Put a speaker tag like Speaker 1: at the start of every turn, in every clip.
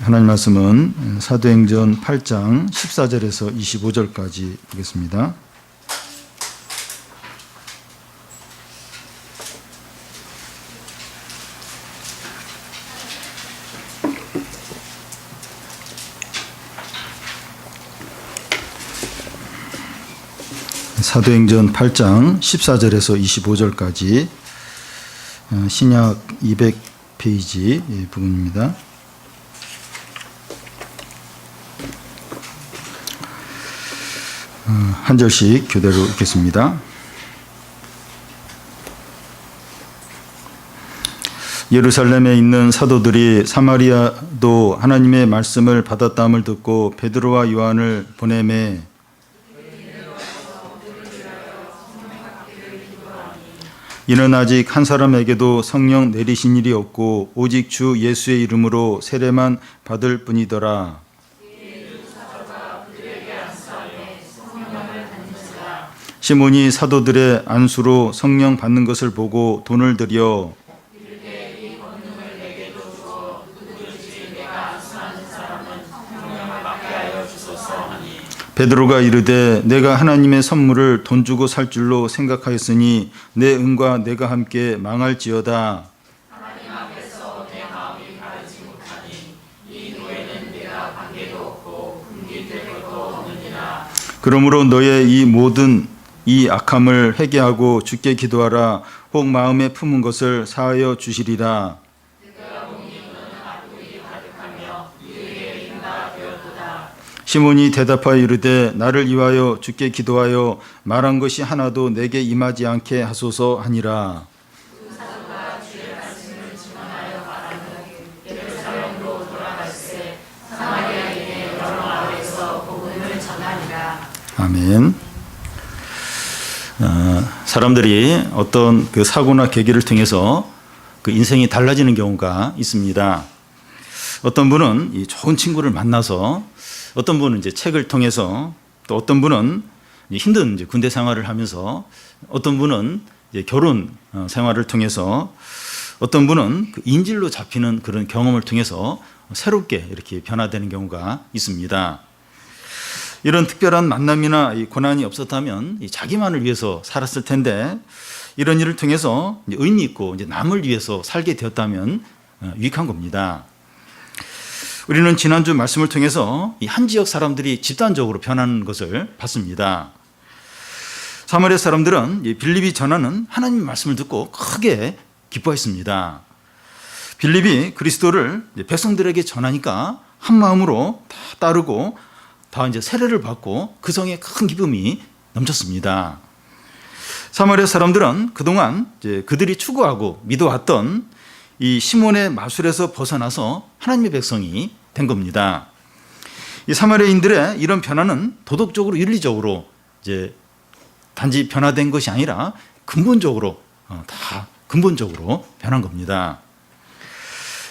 Speaker 1: 하나님 말씀은 사도행전 8장 14절에서 25절까지 보겠습니다. 사도행전 8장 14절에서 25절까지 신약 200페이지 부분입니다. 한 절씩 교대로 읽겠습니다. 예루살렘에 있는 사도들이 사마리아도 하나님의 말씀을 받았다함을 듣고 베드로와 요한을 보내매 이는 아직 한 사람에게도 성령 내리신 일이 없고 오직 주 예수의 이름으로 세례만 받을 뿐이더라. 시몬이 사도들의 안수로 성령 받는 것을 보고 돈을 들여 베드로가 이르되 내가 하나님의 선물을 돈 주고 살 줄로 생각하였으니 내 은과 내가 함께 망할지어다. 하나님 앞에서 내 마음이 가르지 못하니 이 노예는 내가 관계도 없고 금기될 것도 없느니라. 그러므로 너의 이 모든 이 악함을 회개하고 주께 기도하라. 혹 마음에 품은 것을 사하여 주시리라. 시몬이 대답하여 이르되 나를 위하여 주께 기도하여 말한 것이 하나도 내게 임하지 않게 하소서 하니라. 아멘. 사람들이 어떤 그 사고나 계기를 통해서 그 인생이 달라지는 경우가 있습니다. 어떤 분은 이 좋은 친구를 만나서, 어떤 분은 이제 책을 통해서, 또 어떤 분은 힘든 이제 군대 생활을 하면서, 어떤 분은 이제 결혼 생활을 통해서, 어떤 분은 그 인질로 잡히는 그런 경험을 통해서 새롭게 이렇게 변화되는 경우가 있습니다. 이런 특별한 만남이나 이 고난이 없었다면 자기만을 위해서 살았을 텐데, 이런 일을 통해서 이제 의미 있고 이제 남을 위해서 살게 되었다면 유익한 겁니다. 우리는 지난주 말씀을 통해서 이 한 지역 사람들이 집단적으로 변하는 것을 봤습니다. 사마리아 사람들은 빌립이 전하는 하나님의 말씀을 듣고 크게 기뻐했습니다. 빌립이 그리스도를 백성들에게 전하니까 한 마음으로 다 따르고 다 이제 세례를 받고 그 성에 큰 기쁨이 넘쳤습니다. 사마리아 사람들은 그동안 이제 그들이 추구하고 믿어왔던 이 시몬의 마술에서 벗어나서 하나님의 백성이 된 겁니다. 이 사마리아인들의 이런 변화는 도덕적으로 윤리적으로 이제 단지 변화된 것이 아니라 근본적으로 다 근본적으로 변한 겁니다.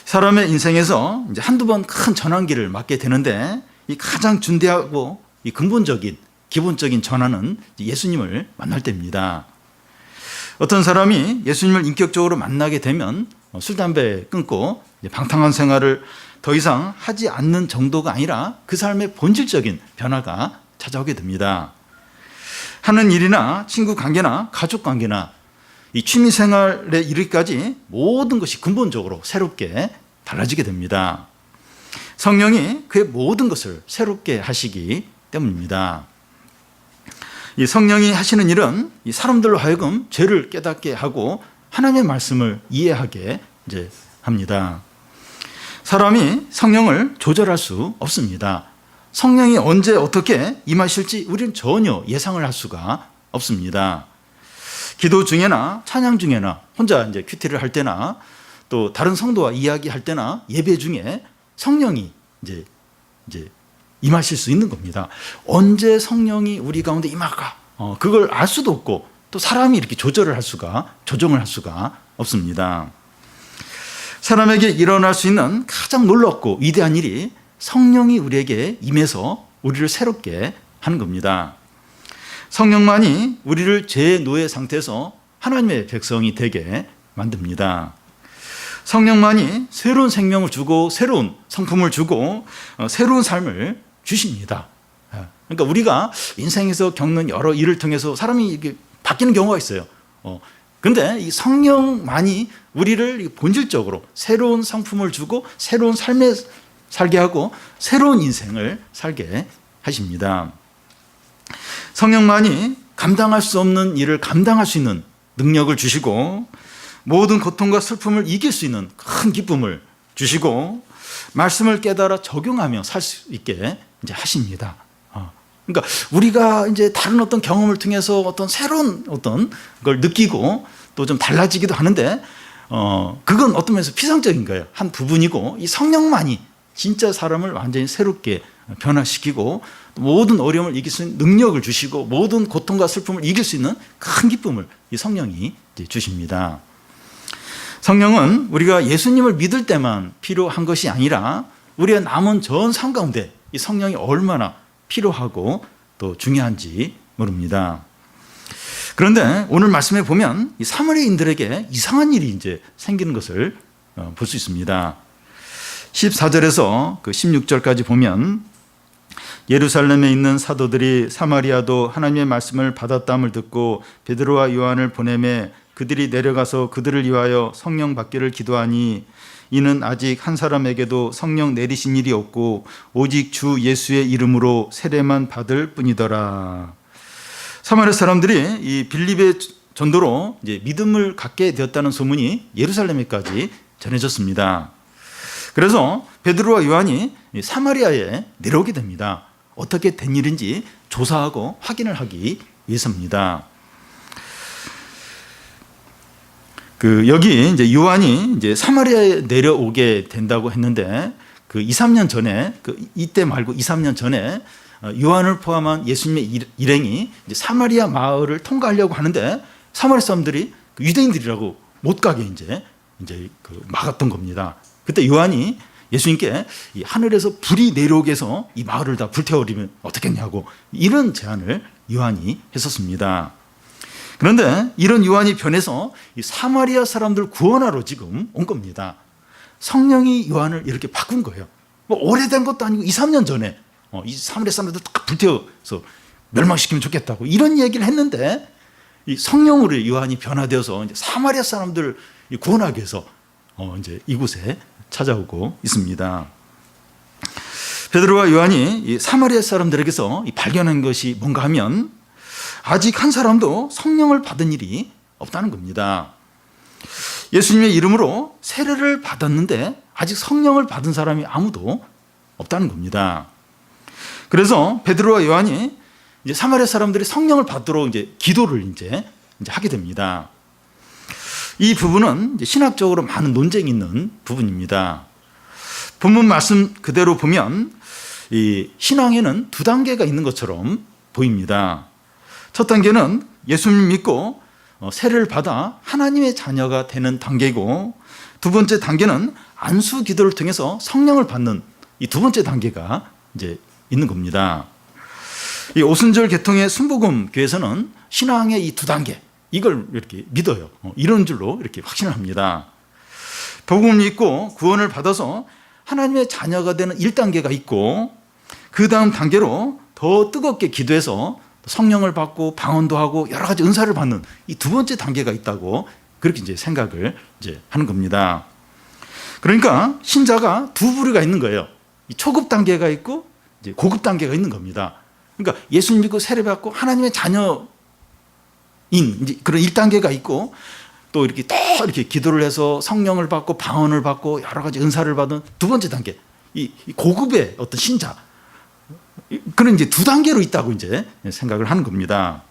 Speaker 1: 사람의 인생에서 이제 한두 번 큰 전환기를 맞게 되는데 이 가장 중대하고 이 근본적인 기본적인 전환은 예수님을 만날 때입니다. 어떤 사람이 예수님을 인격적으로 만나게 되면 술, 담배 끊고 방탕한 생활을 더 이상 하지 않는 정도가 아니라 그 삶의 본질적인 변화가 찾아오게 됩니다. 하는 일이나 친구 관계나 가족 관계나 이 취미 생활에 이르기까지 모든 것이 근본적으로 새롭게 달라지게 됩니다. 성령이 그의 모든 것을 새롭게 하시기 때문입니다. 이 성령이 하시는 일은 이 사람들로 하여금 죄를 깨닫게 하고 하나님의 말씀을 이해하게 이제 합니다. 사람이 성령을 조절할 수 없습니다. 성령이 언제 어떻게 임하실지 우리는 전혀 예상을 할 수가 없습니다. 기도 중에나 찬양 중에나 혼자 이제 큐티를 할 때나 또 다른 성도와 이야기할 때나 예배 중에 성령이 이제 임하실 수 있는 겁니다. 언제 성령이 우리 가운데 임할까? 그걸 알 수도 없고 또 사람이 이렇게 조정을 할 수가 없습니다. 사람에게 일어날 수 있는 가장 놀랍고 위대한 일이 성령이 우리에게 임해서 우리를 새롭게 하는 겁니다. 성령만이 우리를 죄의 노예 상태에서 하나님의 백성이 되게 만듭니다. 성령만이 새로운 생명을 주고 새로운 성품을 주고 새로운 삶을 주십니다. 그러니까 우리가 인생에서 겪는 여러 일을 통해서 사람이 이렇게 바뀌는 경우가 있어요. 근데 이 성령만이 우리를 본질적으로 새로운 성품을 주고 새로운 삶에 살게 하고 새로운 인생을 살게 하십니다. 성령만이 감당할 수 없는 일을 감당할 수 있는 능력을 주시고 모든 고통과 슬픔을 이길 수 있는 큰 기쁨을 주시고 말씀을 깨달아 적용하며 살 수 있게 이제 하십니다. 그러니까 우리가 이제 다른 어떤 경험을 통해서 어떤 새로운 어떤 걸 느끼고 또 좀 달라지기도 하는데 그건 어떤 면에서 피상적인 거예요. 한 부분이고 이 성령만이 진짜 사람을 완전히 새롭게 변화시키고 모든 어려움을 이길 수 있는 능력을 주시고 모든 고통과 슬픔을 이길 수 있는 큰 기쁨을 이 성령이 주십니다. 성령은 우리가 예수님을 믿을 때만 필요한 것이 아니라 우리가 남은 전 삶 가운데 이 성령이 얼마나 필요하고 또 중요한지 모릅니다. 그런데 오늘 말씀에 보면 이 사마리아인들에게 이상한 일이 이제 생기는 것을 볼 수 있습니다. 14절에서 그 16절까지 보면 예루살렘에 있는 사도들이 사마리아도 하나님의 말씀을 받았다함을 듣고 베드로와 요한을 보내매 그들이 내려가서 그들을 위하여 성령 받기를 기도하니 이는 아직 한 사람에게도 성령 내리신 일이 없고 오직 주 예수의 이름으로 세례만 받을 뿐이더라. 사마리아 사람들이 이 빌립의 전도로 이제 믿음을 갖게 되었다는 소문이 예루살렘에까지 전해졌습니다. 그래서 베드로와 요한이 사마리아에 내려오게 됩니다. 어떻게 된 일인지 조사하고 확인을 하기 위해서입니다. 여기 이제 요한이 이제 사마리아에 내려오게 된다고 했는데 2, 3년 전에 이때 말고 2, 3년 전에 요한을 포함한 예수님의 일행이 이제 사마리아 마을을 통과하려고 하는데 사마리아 사람들이 유대인들이라고 못 가게 이제 막았던 겁니다. 그때 요한이 예수님께 이 하늘에서 불이 내려오게 해서 이 마을을 다 불태워버리면 어떻겠냐고 이런 제안을 요한이 했었습니다. 그런데 이런 요한이 변해서 이 사마리아 사람들 구원하러 지금 온 겁니다. 성령이 요한을 이렇게 바꾼 거예요. 뭐 오래된 것도 아니고 2, 3년 전에 이 사마리아 사람들도 딱 불태워서 멸망시키면 좋겠다고 이런 얘기를 했는데 이 성령으로 요한이 변화되어서 이제 사마리아 사람들 구원하기 위해서 이제 이곳에 찾아오고 있습니다. 베드로와 요한이 이 사마리아 사람들에게서 발견한 것이 뭔가 하면 아직 한 사람도 성령을 받은 일이 없다는 겁니다. 예수님의 이름으로 세례를 받았는데 아직 성령을 받은 사람이 아무도 없다는 겁니다. 그래서 베드로와 요한이 이제 사마리아 사람들이 성령을 받도록 이제 기도를 이제 하게 됩니다. 이 부분은 이제 신학적으로 많은 논쟁이 있는 부분입니다. 본문 말씀 그대로 보면 이 신앙에는 두 단계가 있는 것처럼 보입니다. 첫 단계는 예수님 믿고 세례를 받아 하나님의 자녀가 되는 단계이고 두 번째 단계는 안수 기도를 통해서 성령을 받는 이 두 번째 단계가 이제 있는 겁니다. 이 오순절 개통의 순복음 교회에서는 신앙의 이 두 단계 이걸 이렇게 믿어요. 이런 줄로 이렇게 확신을 합니다. 복음을 믿고 구원을 받아서 하나님의 자녀가 되는 1단계가 있고 그 다음 단계로 더 뜨겁게 기도해서 성령을 받고 방언도 하고 여러 가지 은사를 받는 이 두 번째 단계가 있다고 그렇게 이제 생각을 이제 하는 겁니다. 그러니까 신자가 두 부류가 있는 거예요. 이 초급 단계가 있고 이제 고급 단계가 있는 겁니다. 그러니까 예수님 믿고 세례받고 하나님의 자녀인 이제 그런 1단계가 있고 또 이렇게 기도를 해서 성령을 받고 방언을 받고 여러 가지 은사를 받은 두 번째 단계 이 고급의 어떤 신자 그런 이제 두 단계로 있다고 이제 생각을 하는 겁니다.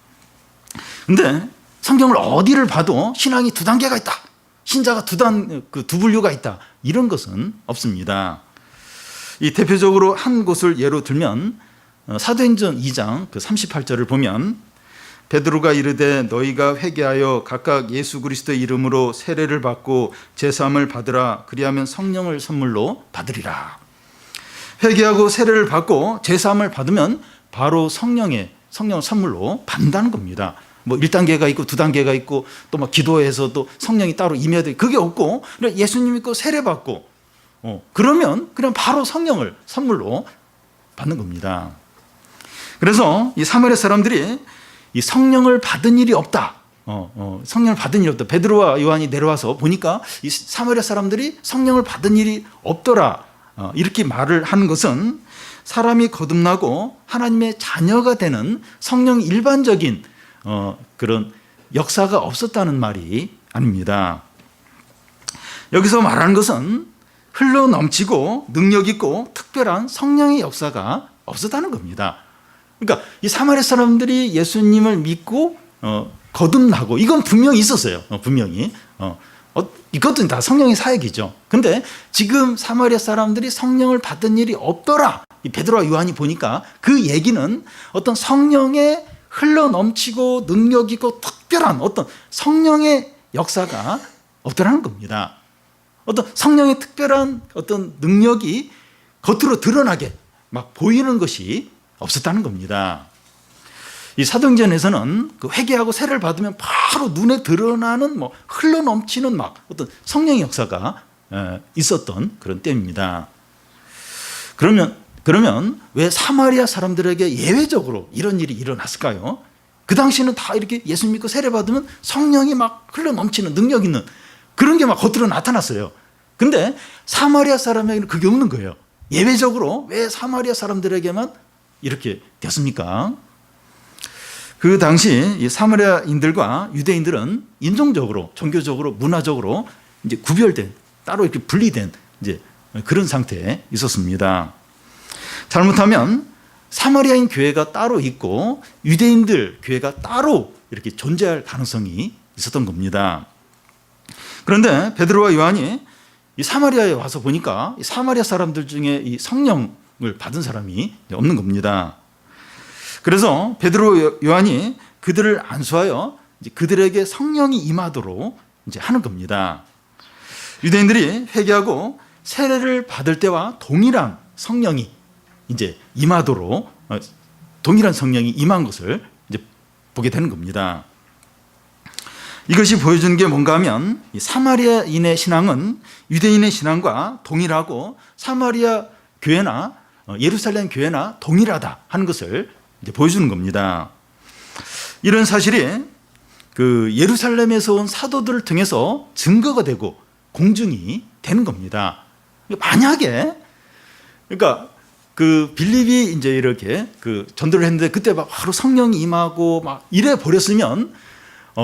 Speaker 1: 근데 성경을 어디를 봐도 신앙이 두 단계가 있다. 신자가 두 분류가 있다. 이런 것은 없습니다. 이 대표적으로 한 곳을 예로 들면 사도행전 2장 38절을 보면 베드로가 이르되 너희가 회개하여 각각 예수 그리스도의 이름으로 세례를 받고 제사함을 받으라. 그리하면 성령을 선물로 받으리라. 회개하고 세례를 받고 제사함을 받으면 바로 성령을 선물로 받는다는 겁니다. 뭐 1단계가 있고 2단계가 있고 또 막 기도해서 또 성령이 따로 임해야 돼. 그게 없고 그냥 예수님 믿고 세례받고 그러면 그냥 바로 성령을 선물로 받는 겁니다. 그래서 이 사마리아 사람들이 이 성령을 받은 일이 없다. 성령을 받은 일이 없다. 베드로와 요한이 내려와서 보니까 이 사마리아 사람들이 성령을 받은 일이 없더라. 이렇게 말을 하는 것은 사람이 거듭나고 하나님의 자녀가 되는 성령 일반적인 그런 역사가 없었다는 말이 아닙니다. 여기서 말하는 것은 흘러 넘치고 능력 있고 특별한 성령의 역사가 없었다는 겁니다. 그러니까 이 사마리아 사람들이 예수님을 믿고 거듭나고 이건 분명히 있었어요. 분명히 이것도 다 성령의 사역이죠. 근데 지금 사마리아 사람들이 성령을 받은 일이 없더라. 이 베드로와 요한이 보니까 그 얘기는 어떤 성령의 흘러 넘치고 능력 있고 특별한 어떤 성령의 역사가 없더라는 겁니다. 어떤 성령의 특별한 어떤 능력이 겉으로 드러나게 막 보이는 것이 없었다는 겁니다. 이 사도행전에서는 그 회개하고 세례를 받으면 바로 눈에 드러나는 뭐 흘러 넘치는 막 어떤 성령의 역사가 있었던 그런 때입니다. 그러면 왜 사마리아 사람들에게 예외적으로 이런 일이 일어났을까요? 그 당시에는 다 이렇게 예수 믿고 세례 받으면 성령이 막 흘러 넘치는 능력 있는 그런 게 막 겉으로 나타났어요. 근데 사마리아 사람에게는 그게 없는 거예요. 예외적으로 왜 사마리아 사람들에게만 이렇게 됐습니까? 그 당시 이 사마리아인들과 유대인들은 인종적으로, 종교적으로, 문화적으로 이제 구별된, 따로 이렇게 분리된 이제 그런 상태에 있었습니다. 잘못하면 사마리아인 교회가 따로 있고 유대인들 교회가 따로 이렇게 존재할 가능성이 있었던 겁니다. 그런데 베드로와 요한이 이 사마리아에 와서 보니까 이 사마리아 사람들 중에 이 성령을 받은 사람이 없는 겁니다. 그래서 베드로 요한이 그들을 안수하여 이제 그들에게 성령이 임하도록 이제 하는 겁니다. 유대인들이 회개하고 세례를 받을 때와 동일한 성령이 이제 임하도록 동일한 성령이 임한 것을 이제 보게 되는 겁니다. 이것이 보여주는 게 뭔가 하면 이 사마리아인의 신앙은 유대인의 신앙과 동일하고 사마리아 교회나 예루살렘 교회나 동일하다 하는 것을 이제 보여주는 겁니다. 이런 사실이 그 예루살렘에서 온 사도들을 통해서 증거가 되고 공증이 되는 겁니다. 만약에 그러니까 그 빌립이 이제 이렇게 그 전도를 했는데 그때 막 바로 성령이 임하고 막 이래 버렸으면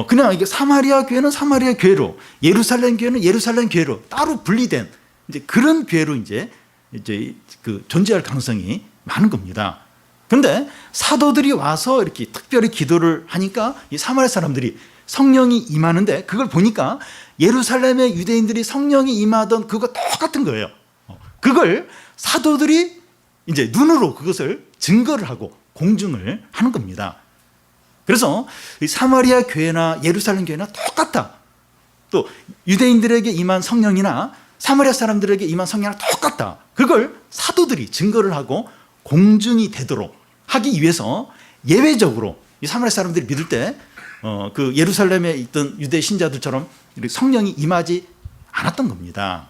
Speaker 1: 그냥 이게 사마리아 교회는 사마리아 교회로 예루살렘 교회는 예루살렘 교회로 따로 분리된 이제 그런 교회로 이제 그 존재할 가능성이 많은 겁니다. 그런데 사도들이 와서 이렇게 특별히 기도를 하니까 이 사마리아 사람들이 성령이 임하는데 그걸 보니까 예루살렘의 유대인들이 성령이 임하던 그거 똑같은 거예요. 그걸 사도들이 이제 눈으로 그것을 증거를 하고 공증을 하는 겁니다. 그래서 사마리아 교회나 예루살렘 교회나 똑같다. 또 유대인들에게 임한 성령이나 사마리아 사람들에게 임한 성령이나 똑같다. 그걸 사도들이 증거를 하고 공증이 되도록 하기 위해서 예외적으로 이 사마리아 사람들이 믿을 때 그 예루살렘에 있던 유대 신자들처럼 성령이 임하지 않았던 겁니다.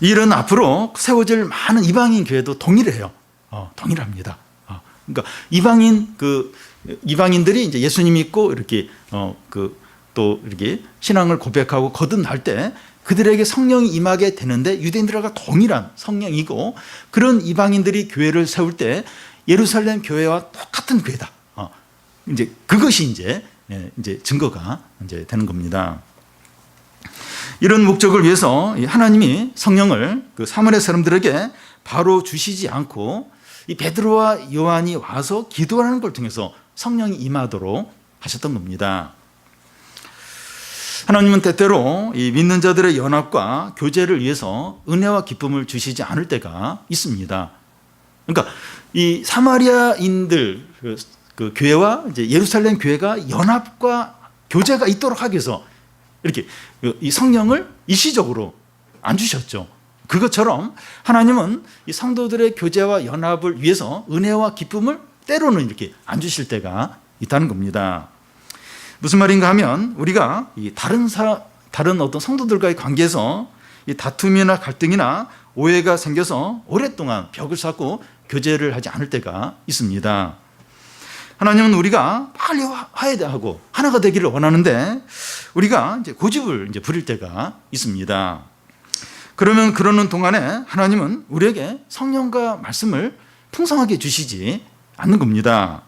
Speaker 1: 이런 앞으로 세워질 많은 이방인 교회도 동일해요. 동일합니다. 그러니까 이방인들이 이제 예수님 믿고 이렇게 또 이렇게 신앙을 고백하고 거듭날 때 그들에게 성령이 임하게 되는데 유대인들과 동일한 성령이고 그런 이방인들이 교회를 세울 때 예루살렘 교회와 똑같은 교회다. 이제 그것이 이제 증거가 이제 되는 겁니다. 이런 목적을 위해서 하나님이 성령을 그 사마리아 사람들에게 바로 주시지 않고 이 베드로와 요한이 와서 기도하는 걸 통해서 성령이 임하도록 하셨던 겁니다. 하나님은 때때로 이 믿는 자들의 연합과 교제를 위해서 은혜와 기쁨을 주시지 않을 때가 있습니다. 그러니까 이 사마리아인들 그 교회와 이제 예루살렘 교회가 연합과 교제가 있도록 하기 위해서 이렇게 이 성령을 일시적으로 안 주셨죠. 그것처럼 하나님은 이 성도들의 교제와 연합을 위해서 은혜와 기쁨을 때로는 이렇게 안 주실 때가 있다는 겁니다. 무슨 말인가 하면 우리가 이 다른 어떤 성도들과의 관계에서 이 다툼이나 갈등이나 오해가 생겨서 오랫동안 벽을 쌓고 교제를 하지 않을 때가 있습니다. 하나님은 우리가 빨리 화해하고 하나가 되기를 원하는데 우리가 이제 고집을 이제 부릴 때가 있습니다. 그러는 동안에 하나님은 우리에게 성령과 말씀을 풍성하게 주시지 않는 겁니다.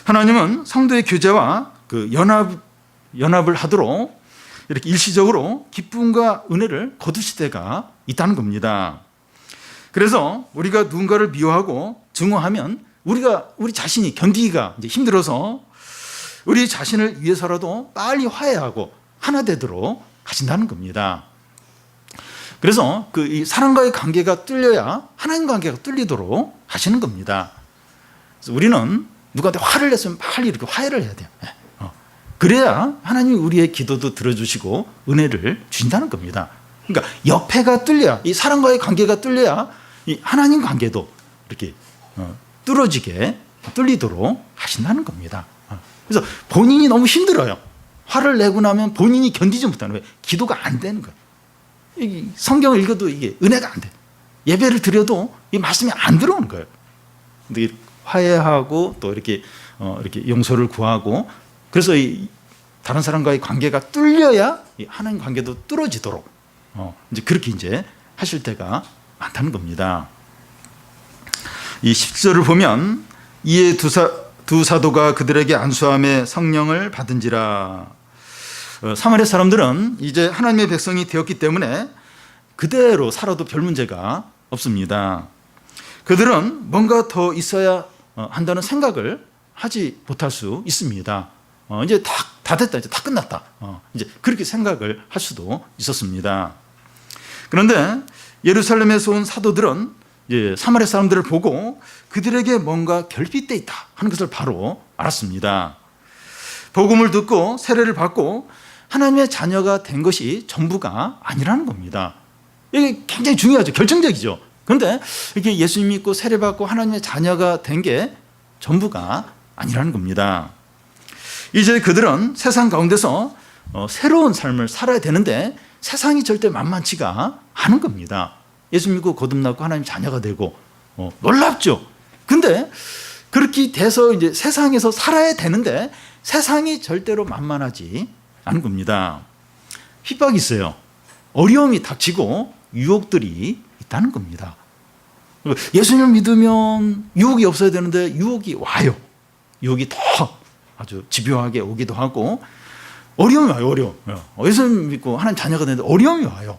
Speaker 1: 하나님은 성도의 교제와 그 연합을 하도록 이렇게 일시적으로 기쁨과 은혜를 거두실 때가 있다는 겁니다. 그래서 우리가 누군가를 미워하고 증오하면 우리 자신이 견디기가 이제 힘들어서 우리 자신을 위해서라도 빨리 화해하고 하나 되도록 하신다는 겁니다. 그래서 이 사람과의 관계가 뚫려야 하나님 관계가 뚫리도록 하시는 겁니다. 그래서 우리는 누구한테 화를 냈으면 빨리 이렇게 화해를 해야 돼요. 그래야 하나님이 우리의 기도도 들어주시고 은혜를 주신다는 겁니다. 그러니까 옆에가 뚫려야, 이 사람과의 관계가 뚫려야 이 하나님 관계도 이렇게 뚫리도록 하신다는 겁니다. 그래서 본인이 너무 힘들어요. 화를 내고 나면 본인이 견디지 못하는 거예요. 기도가 안 되는 거예요. 성경을 읽어도 이게 은혜가 안 돼. 예배를 드려도 이 말씀이 안 들어오는 거예요. 근데 화해하고 또 이렇게 용서를 구하고, 그래서 다른 사람과의 관계가 뚫려야 이 하나님 관계도 뚫어지도록 이제 그렇게 이제 하실 때가 많다는 겁니다. 이 10절을 보면 이에 두 사도가 그들에게 안수함에 성령을 받은지라. 사마리아 사람들은 이제 하나님의 백성이 되었기 때문에 그대로 살아도 별 문제가 없습니다. 그들은 뭔가 더 있어야 한다는 생각을 하지 못할 수 있습니다. 이제 다 됐다, 이제 다 끝났다. 이제 그렇게 생각을 할 수도 있었습니다. 그런데 예루살렘에서 온 사도들은 이제 사마리아 사람들을 보고 그들에게 뭔가 결핍되어 있다 하는 것을 바로 알았습니다. 복음을 듣고 세례를 받고 하나님의 자녀가 된 것이 전부가 아니라는 겁니다. 이게 굉장히 중요하죠. 결정적이죠. 그런데 이렇게 예수님 믿고 세례 받고 하나님의 자녀가 된 게 전부가 아니라는 겁니다. 이제 그들은 세상 가운데서 새로운 삶을 살아야 되는데 세상이 절대 만만치가 않은 겁니다. 예수 믿고 거듭나고 하나님 자녀가 되고 놀랍죠. 근데 그렇게 돼서 이제 세상에서 살아야 되는데 세상이 절대로 만만하지 않은 겁니다. 핍박이 있어요. 어려움이 닥치고 유혹들이 있다는 겁니다. 예수님을 믿으면 유혹이 없어야 되는데 유혹이 와요. 유혹이 더 아주 집요하게 오기도 하고 어려움이 와요. 어려움. 예수님 믿고 하나님 자녀가 되는데 어려움이 와요.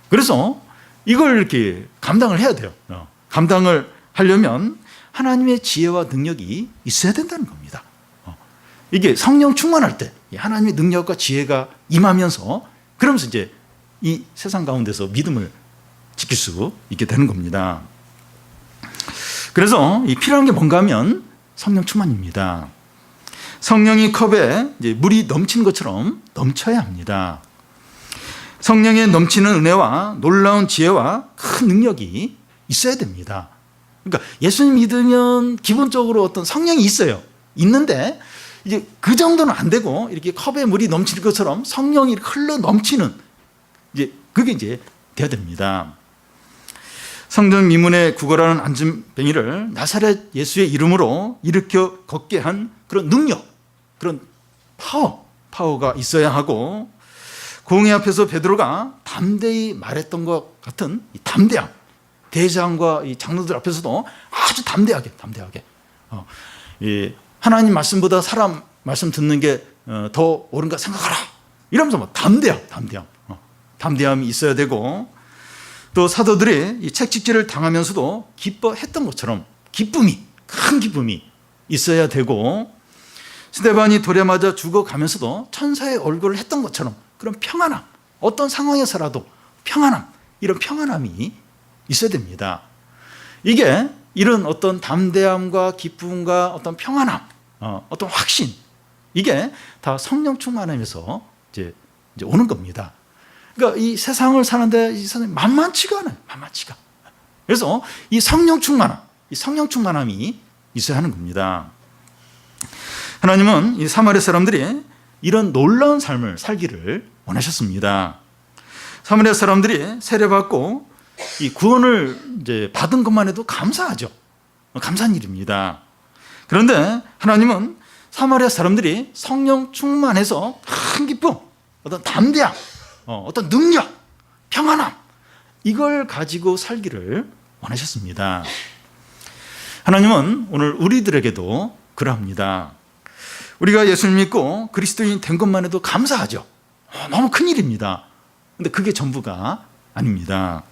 Speaker 1: 그래서 이걸 이렇게 감당을 해야 돼요. 감당을 하려면 하나님의 지혜와 능력이 있어야 된다는 겁니다. 이게 성령 충만할 때 하나님의 능력과 지혜가 임하면서 그러면서 이제 이 세상 가운데서 믿음을 지킬 수 있게 되는 겁니다. 그래서 이 필요한 게 뭔가 하면 성령 충만입니다. 성령이 컵에 이제 물이 넘치는 것처럼 넘쳐야 합니다. 성령의 넘치는 은혜와 놀라운 지혜와 큰 능력이 있어야 됩니다. 그러니까 예수님 믿으면 기본적으로 어떤 성령이 있어요. 있는데 이제 그 정도는 안 되고 이렇게 컵에 물이 넘치는 것처럼 성령이 흘러 넘치는 이제 그게 이제 돼야 됩니다. 성전 미문에 구걸하는 안진뱅이를 나사렛 예수의 이름으로 일으켜 걷게 한 그런 능력, 그런 파워가 있어야 하고, 공회 앞에서 베드로가 담대히 말했던 것 같은 이 담대함, 대장과 이 장로들 앞에서도 아주 담대하게 하나님 말씀보다 사람 말씀 듣는 게 더 옳은가 생각하라 이러면서 뭐 담대함이 있어야 되고, 또 사도들이 이 책찍질을 당하면서도 기뻐했던 것처럼 큰 기쁨이 있어야 되고, 스데반이 돌에 맞아 죽어가면서도 천사의 얼굴을 했던 것처럼 그런 평안함, 어떤 상황에서라도 이런 평안함이 있어야 됩니다. 이게 이런 어떤 담대함과 기쁨과 어떤 평안함, 어떤 확신, 이게 다 성령 충만함에서 이제 오는 겁니다. 그러니까 이 세상을 사는데 이 세상이 만만치가 않아요. 그래서 이 성령 충만함이 있어야 하는 겁니다. 하나님은 이 사마리아 사람들이 이런 놀라운 삶을 살기를 원하셨습니다. 사마리아 사람들이 세례받고 이 구원을 이제 받은 것만 해도 감사하죠. 감사한 일입니다. 그런데 하나님은 사마리아 사람들이 성령 충만해서 큰 기쁨, 어떤 담대함, 어떤 능력, 평안함, 이걸 가지고 살기를 원하셨습니다. 하나님은 오늘 우리들에게도 그러합니다. 우리가 예수를 믿고 그리스도인 된 것만 해도 감사하죠. 너무 큰일입니다. 근데 그게 전부가 아닙니다.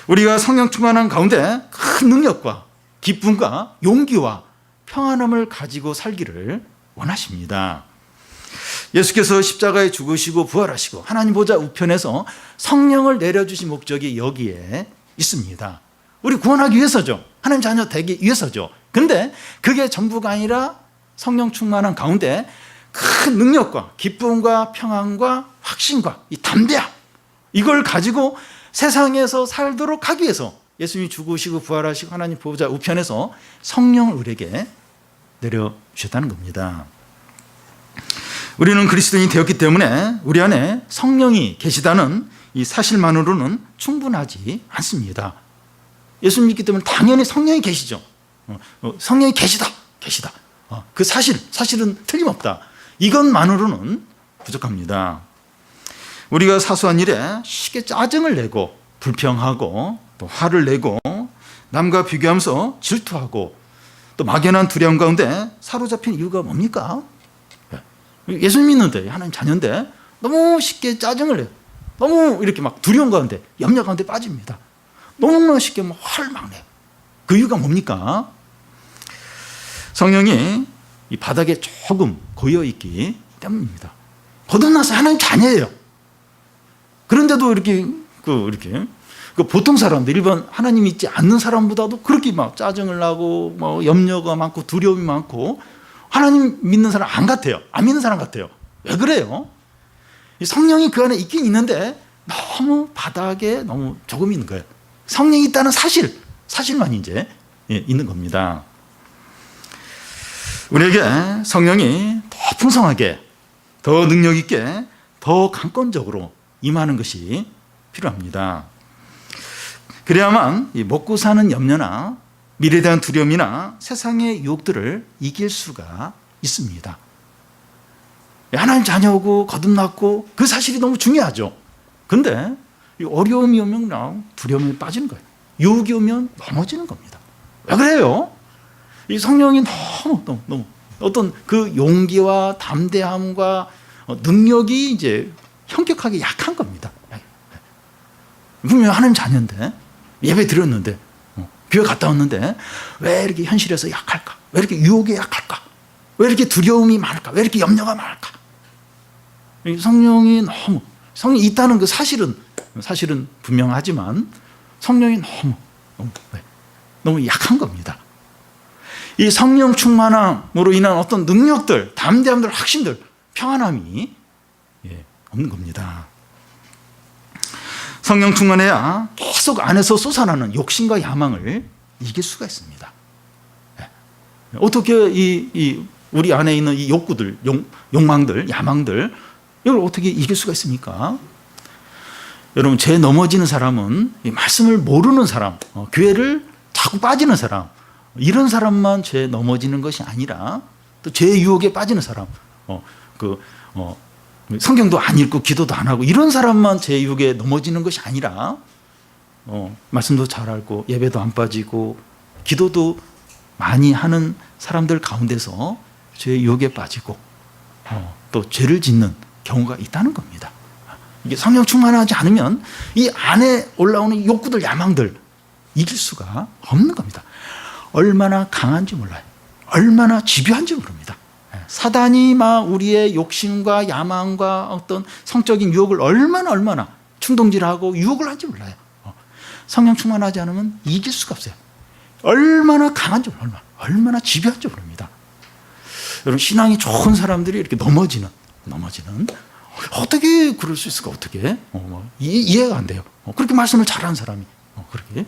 Speaker 1: 우리가 성령 충만한 가운데 큰 능력과 기쁨과 용기와 평안함을 가지고 살기를 원하십니다. 예수께서 십자가에 죽으시고 부활하시고 하나님 보좌 우편에서 성령을 내려주신 목적이 여기에 있습니다. 우리 구원하기 위해서죠. 하나님 자녀 되기 위해서죠. 근데 그게 전부가 아니라 성령 충만한 가운데 큰 능력과 기쁨과 평안과 확신과 이 담대함, 이걸 가지고 세상에서 살도록 하기 위해서 예수님이 죽으시고 부활하시고 하나님 보호자 우편에서 성령을 우리에게 내려주셨다는 겁니다. 우리는 그리스도인이 되었기 때문에 우리 안에 성령이 계시다는 이 사실만으로는 충분하지 않습니다. 예수 믿기 때문에 당연히 성령이 계시죠. 성령이 계시다. 그 사실은 틀림없다. 이것만으로는 부족합니다. 우리가 사소한 일에 쉽게 짜증을 내고 불평하고 또 화를 내고 남과 비교하면서 질투하고 또 막연한 두려움 가운데 사로잡힌 이유가 뭡니까? 예수 믿는데 하나님 자녀인데 너무 쉽게 짜증을 내요. 너무 이렇게 막 두려움 가운데 염려 가운데 빠집니다. 너무나 쉽게 화를 막 내요. 그 이유가 뭡니까? 성령이 이 바닥에 조금 고여있기 때문입니다. 거듭나서 하나님 자녀예요. 그런데도 이렇게 보통 사람들, 일반 하나님 믿지 않는 사람보다도 그렇게 막 짜증을 나고 뭐 염려가 많고 두려움이 많고 하나님 믿는 사람 안 같아요. 안 믿는 사람 같아요. 왜 그래요? 성령이 그 안에 있긴 있는데 너무 바닥에 너무 조금 있는 거예요. 성령이 있다는 사실만 이제 있는 겁니다. 우리에게 성령이 더 풍성하게, 더 능력 있게, 더 강권적으로 임하는 것이 필요합니다. 그래야만 먹고 사는 염려나 미래에 대한 두려움이나 세상의 유혹들을 이길 수가 있습니다. 하나님 자녀고 거듭났고 그 사실이 너무 중요하죠. 근데 어려움이 오면 두려움에 빠지는 거예요. 유혹이 오면 넘어지는 겁니다. 왜 그래요? 이 성령이 너무 어떤 그 용기와 담대함과 능력이 이제 현격하게 약한 겁니다. 분명히 하나님 자녀인데 예배 드렸는데 교회 갔다 왔는데 왜 이렇게 현실에서 약할까? 왜 이렇게 유혹에 약할까? 왜 이렇게 두려움이 많을까? 왜 이렇게 염려가 많을까? 성령이 있다는 그 사실은 분명하지만 성령이 너무 약한 겁니다. 이 성령 충만함으로 인한 어떤 능력들, 담대함들, 확신들, 평안함이 없는 겁니다. 성령 충만해야 계속 안에서 쏟아나는 욕심과 야망을 이길 수가 있습니다. 어떻게 우리 안에 있는 이 욕구들, 욕망들, 야망들, 이걸 어떻게 이길 수가 있습니까? 여러분, 죄 넘어지는 사람은 이 말씀을 모르는 사람, 교회를 자꾸 빠지는 사람, 이런 사람만 죄 넘어지는 것이 아니라 또 죄의 유혹에 빠지는 사람, 성경도 안 읽고 기도도 안 하고 이런 사람만 죄의 유혹에 넘어지는 것이 아니라 말씀도 잘 알고 예배도 안 빠지고 기도도 많이 하는 사람들 가운데서 죄의 유혹에 빠지고 또 죄를 짓는 경우가 있다는 겁니다. 이게 성령 충만하지 않으면 이 안에 올라오는 욕구들, 야망들 이길 수가 없는 겁니다. 얼마나 강한지 몰라요. 얼마나 집요한지 모릅니다. 사단이 막 우리의 욕심과 야망과 어떤 성적인 유혹을 얼마나 충동질하고 유혹을 하는지 몰라요. 성령 충만하지 않으면 이길 수가 없어요. 얼마나 강한지 몰라요. 얼마나 집요한지 모릅니다. 여러분, 신앙이 좋은 사람들이 이렇게 넘어지는 어떻게 그럴 수 있을까? 어떻게 이해가 안 돼요. 그렇게 말씀을 잘하는 사람이 그렇게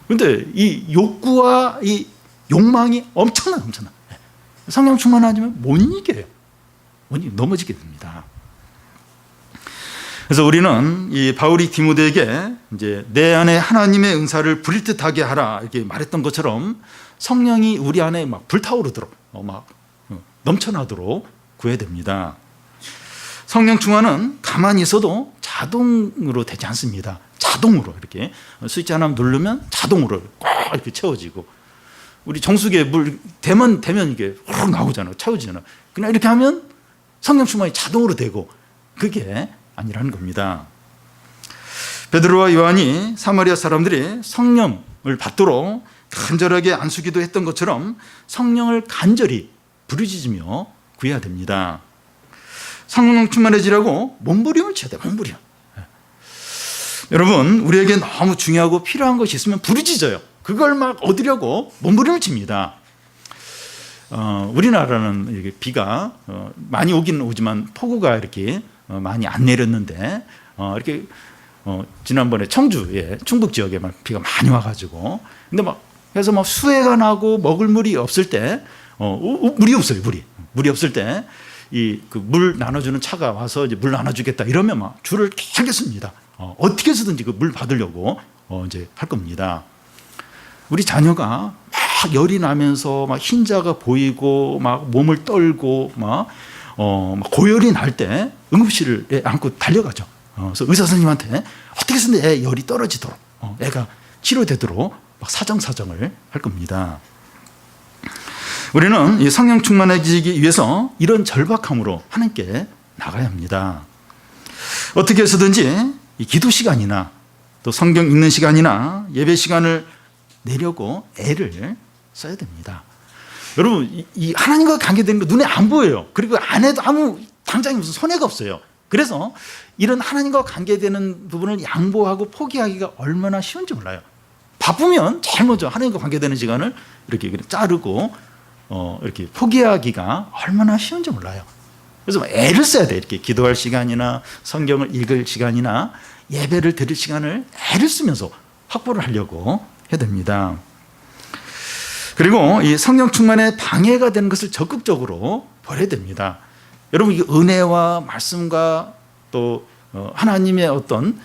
Speaker 1: 근데 이 욕구와 이 욕망이 엄청나. 성령 충만하지 않으면 못 이겨요. 넘어지게 됩니다. 그래서 우리는 이 바울이 디모데에게 이제 내 안에 하나님의 은사를 부릴 듯하게 하라 이렇게 말했던 것처럼 성령이 우리 안에 막 불타오르도록 막 넘쳐나도록 구해야 됩니다. 성령 충만은 가만히 있어도 자동으로 되지 않습니다. 자동으로 이렇게 스위치 하나 누르면 자동으로 꽉 이렇게 채워지고, 우리 정수기에 물 되면 이게 확 나오잖아요. 채워지잖아요. 그냥 이렇게 하면 성령 충만이 자동으로 되고, 그게 아니라는 겁니다. 베드로와 요한이 사마리아 사람들이 성령을 받도록 간절하게 안수기도 했던 것처럼 성령을 간절히 부르짖으며 구해야 됩니다. 성령 충만해지라고 몸부림을 쳐야 돼요. 몸부림. 여러분, 우리에게 너무 중요하고 필요한 것이 있으면 부르짖어요. 그걸 막 얻으려고 몸부림을 칩니다. 우리나라는 이렇게 비가 많이 오긴 오지만 폭우가 이렇게 많이 안 내렸는데, 이렇게 지난번에 청주에 충북 지역에 막 비가 많이 와가지고, 근데 막 해서 막 수해가 나고 먹을 물이 없을 때, 물이 없어요. 물이 없을 때 이 그 물 나눠주는 차가 와서 이제 물 나눠주겠다 이러면 막 줄을 길겠습니다. 어떻게 해서든지 그 물 받으려고 이제 할 겁니다. 우리 자녀가 막 열이 나면서 막 흰자가 보이고 막 몸을 떨고 막 고열이 날 때 응급실에 안고 달려가죠. 그래서 의사 선생님한테 어떻게 해서든 애 열이 떨어지도록, 애가 치료되도록 막 사정을 할 겁니다. 우리는 이 성령 충만해지기 위해서 이런 절박함으로 하나님께 나가야 합니다. 어떻게 해서든지 이 기도 시간이나 또 성경 읽는 시간이나 예배 시간을 내려고 애를 써야 됩니다. 여러분, 이 하나님과 관계되는 거 눈에 안 보여요. 그리고 안 해도 아무 당장에 무슨 손해가 없어요. 그래서 이런 하나님과 관계되는 부분을 양보하고 포기하기가 얼마나 쉬운지 몰라요. 바쁘면 제일 먼저 하나님과 관계되는 시간을 이렇게 자르고 이렇게 포기하기가 얼마나 쉬운지 몰라요. 그래서 애를 써야 돼요. 이렇게 기도할 시간이나 성경을 읽을 시간이나 예배를 드릴 시간을 애를 쓰면서 확보를 하려고 해야 됩니다. 그리고 이 성령 충만에 방해가 되는 것을 적극적으로 버려야 됩니다. 여러분, 이 은혜와 말씀과 또 하나님의 어떤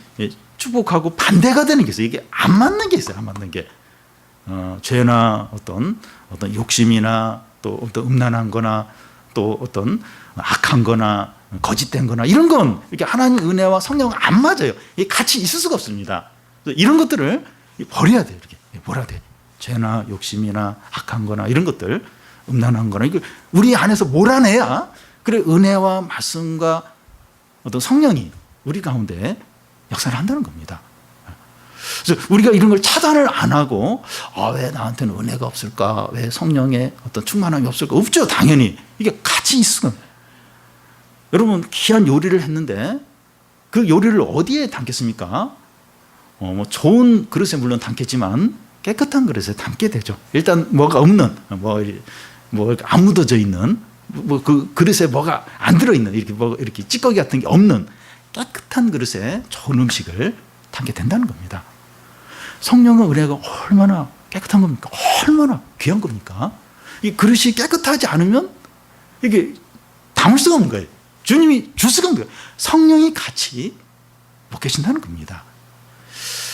Speaker 1: 축복하고 반대가 되는 게 있어요. 이게 안 맞는 게 있어요. 안 맞는 게. 죄나 어떤 욕심이나 또 어떤 음란한 거나 또 어떤 악한 거나 거짓된 거나 이런 건 이렇게 하나님 은혜와 성령은 안 맞아요. 이게 같이 있을 수가 없습니다. 이런 것들을 버려야 돼요. 이렇게 뭐라 돼? 죄나 욕심이나 악한 거나 이런 것들, 음란한 거나 이걸 우리 안에서 몰아내야 그래 은혜와 말씀과 어떤 성령이 우리 가운데 역사를 한다는 겁니다. 그래서 우리가 이런 걸 차단을 안 하고 왜 나한테는 은혜가 없을까? 왜 성령의 어떤 충만함이 없을까? 없죠. 당연히. 이게 같이 있으면. 여러분, 귀한 요리를 했는데 그 요리를 어디에 담겠습니까? 뭐 좋은 그릇에 물론 담겠지만 깨끗한 그릇에 담게 되죠. 일단 뭐가 없는, 뭐 안 묻어져 있는, 그 그릇에 뭐가 안 들어있는, 이렇게 찌꺼기 같은 게 없는 깨끗한 그릇에 좋은 음식을 담게 된다는 겁니다. 성령의 은혜가 얼마나 깨끗한 겁니까? 얼마나 귀한 겁니까? 이 그릇이 깨끗하지 않으면 이게 담을 수가 없는 거예요. 주님이 줄 수가 없는 거예요. 성령이 같이 못 계신다는 겁니다.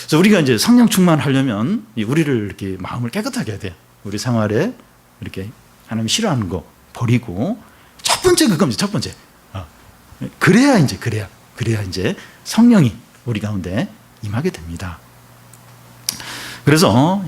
Speaker 1: 그래서 우리가 이제 성령 충만하려면 우리를 이렇게 마음을 깨끗하게 해야 돼요. 우리 생활에 이렇게 하나님 싫어하는 거 버리고 첫 번째 그겁니다. 첫 번째. 그래야 이제 성령이 우리 가운데 임하게 됩니다. 그래서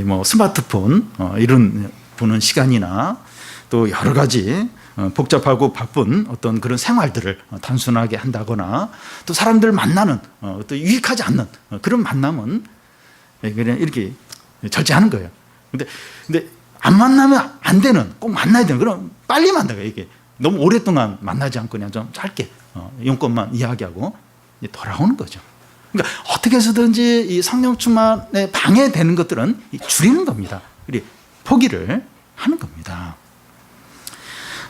Speaker 1: 뭐 스마트폰 이런 보는 시간이나 또 여러 가지 복잡하고 바쁜 어떤 그런 생활들을 단순하게 한다거나 또 사람들 만나는 또 유익하지 않는 그런 만남은 그냥 이렇게 절제하는 거예요. 근데 안 만나면 안 되는, 꼭 만나야 되는, 그럼 빨리 만나요. 이게 너무 오랫동안 만나지 않고 그냥 좀 짧게 용건만 이야기하고 돌아오는 거죠. 그러니까 어떻게 해서든지 이 성령 충만에 방해되는 것들은 줄이는 겁니다. 포기를 하는 겁니다.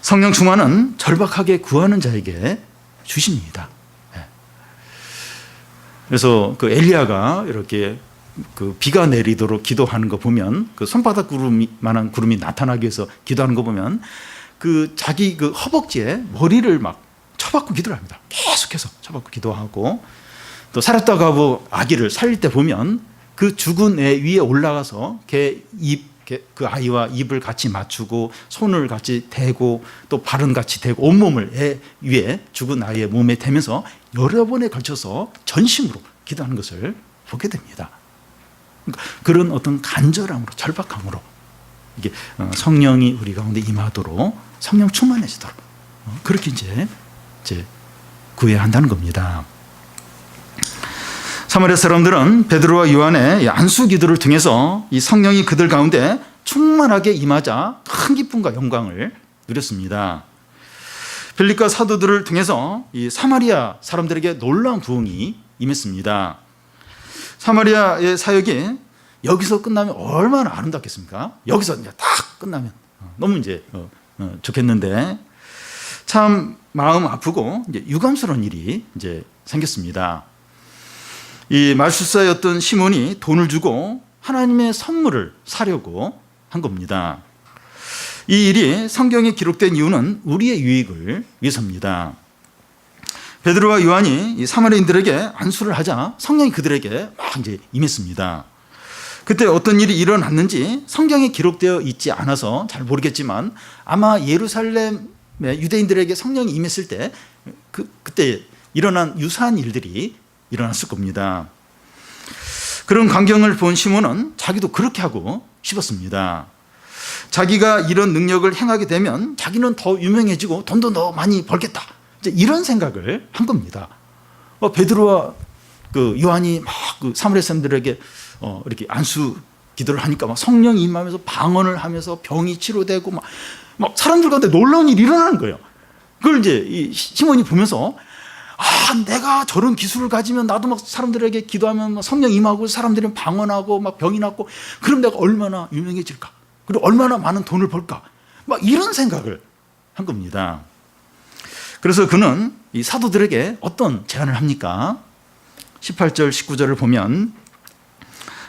Speaker 1: 성령 충만은 절박하게 구하는 자에게 주십니다. 그래서 그 엘리야가 이렇게 그 비가 내리도록 기도하는 거 보면 그 손바닥 구름만한 구름이 나타나기 위해서 기도하는 거 보면 그 자기 그 허벅지에 머리를 막 쳐박고 기도를 합니다. 계속해서 쳐박고 기도하고 또 살았다가 뭐 아기를 살릴 때 보면 그 죽은 애 위에 올라가서 그 아이와 입을 같이 맞추고 손을 같이 대고 또 발은 같이 대고 온몸을 애 위에 죽은 아이의 몸에 대면서 여러 번에 걸쳐서 전심으로 기도하는 것을 보게 됩니다. 그러니까 그런 어떤 간절함으로 절박함으로 이게 성령이 우리 가운데 임하도록 성령 충만해지도록 그렇게 이제 구해야 한다는 겁니다. 사마리아 사람들은 베드로와 요한의 안수 기도를 통해서 이 성령이 그들 가운데 충만하게 임하자 큰 기쁨과 영광을 누렸습니다. 빌립과 사도들을 통해서 이 사마리아 사람들에게 놀라운 부흥이 임했습니다. 사마리아의 사역이 여기서 끝나면 얼마나 아름답겠습니까? 여기서 이제 딱 끝나면 너무 이제 좋겠는데 참 마음 아프고 이제 유감스러운 일이 이제 생겼습니다. 이 말술사였던 시몬이 돈을 주고 하나님의 선물을 사려고 한 겁니다. 이 일이 성경에 기록된 이유는 우리의 유익을 위해서입니다. 베드로와 요한이 이 사마리아인들에게 안수를 하자 성령이 그들에게 막 이제 임했습니다. 그때 어떤 일이 일어났는지 성경에 기록되어 있지 않아서 잘 모르겠지만 아마 예루살렘의 유대인들에게 성령이 임했을 때 그때 일어난 유사한 일들이 일어났을 겁니다. 그런 광경을 본 시몬은 자기도 그렇게 하고 싶었습니다. 자기가 이런 능력을 행하게 되면 자기는 더 유명해지고 돈도 더 많이 벌겠다. 이제 이런 생각을 한 겁니다. 베드로와 그 요한이 막 그 사마리아 사람들에게 이렇게 안수 기도를 하니까 막 성령이 임하면서 방언을 하면서 병이 치료되고 막 사람들 가운데 놀라운 일이 일어나는 거예요. 그걸 이제 이 시몬이 보면서 내가 저런 기술을 가지면 나도 막 사람들에게 기도하면 막 성령 임하고 사람들은 방언하고 막 병이 낫고 그럼 내가 얼마나 유명해질까? 그리고 얼마나 많은 돈을 벌까? 막 이런 생각을 한 겁니다. 그래서 그는 이 사도들에게 어떤 제안을 합니까? 18절 19절을 보면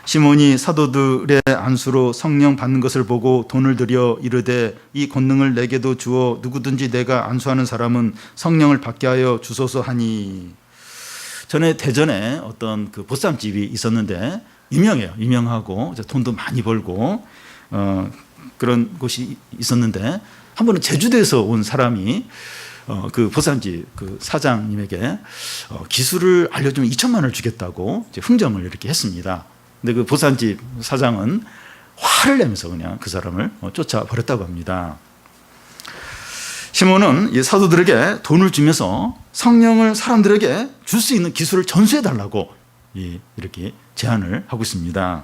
Speaker 1: 시몬이 사도들의 안수로 성령 받는 것을 보고 돈을 들여 이르되 이 권능을 내게도 주어 누구든지 내가 안수하는 사람은 성령을 받게 하여 주소서 하니. 전에 대전에 어떤 그 보쌈집이 있었는데 유명해요. 유명하고 돈도 많이 벌고 그런 곳이 있었는데 한 번은 제주도에서 온 사람이 그 보쌈집 그 사장님에게 기술을 알려주면 2천만 원을 주겠다고 이제 흥정을 이렇게 했습니다. 근데 그 보쌈집 사장은 화를 내면서 그냥 그 사람을 쫓아버렸다고 합니다. 시몬은 이 사도들에게 돈을 주면서 성령을 사람들에게 줄 수 있는 기술을 전수해달라고 이렇게 제안을 하고 있습니다.